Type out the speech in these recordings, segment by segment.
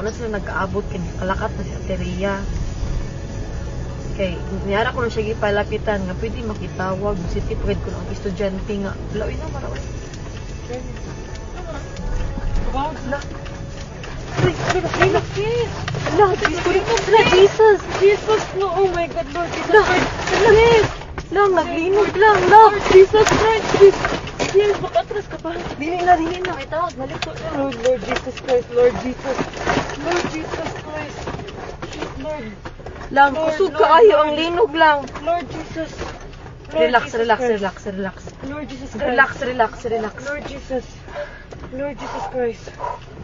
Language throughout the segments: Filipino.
na sila nag-aabot kay kalakat na si Ateria. Kay niyara ko na siya gipalapitan nga pwede makitawag si tipred ko ang estudyante nga. Lawin na marawin. Wow, La. Ay, look, yes. La, Jesus. Jesus, no, oh my God, Lord Jesus La, Christ. yes. Lang, naglinog lang. La, Jesus Christ. Yes, makatras ka pa. Dili na. May tawag, naliko na. Lord Jesus Christ, Lord Jesus. Lord Jesus Christ. Lord. Lang, Lord, kusog Lord, kaayo Lord. ang linog lang. Lord Jesus. Lord Relax, Jesus relax, Christ. relax, relax. Lord Jesus Christ. Relax. Lord Jesus. Lord Jesus Christ.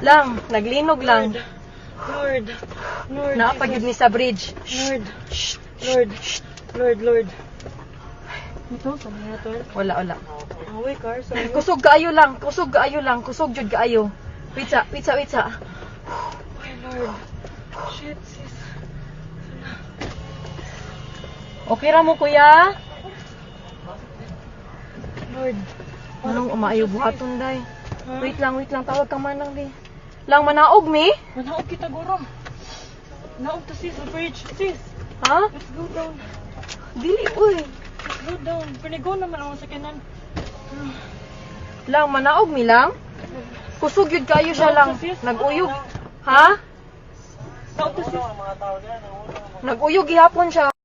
Lang, naglinog lang. Lord. Lord Naapagid ni Jesus. sa bridge. Lord. Shh. Lord. Ito, saan na ito? Wala. Away car, sorry. Kusog kaayo lang. Kusog jud kaayo. Pizza. Ay, Lord. Shit, sis. Okay ra mo kuya? Lord. Anong umaayo buhaton day? Ha? Wait lang, tawag ka manang di. Lang manaog mi? Manaog kita, guro. Naog to sis, sa bridge. Sis, Ha? let's go down. Dili uy. Let's go down. Panigo naman ako sa kanan. Lang manaog mi lang. Kusog yun kayo siya lang. Naguyog. Ha? Naog to sis. Naguyog gihapon siya.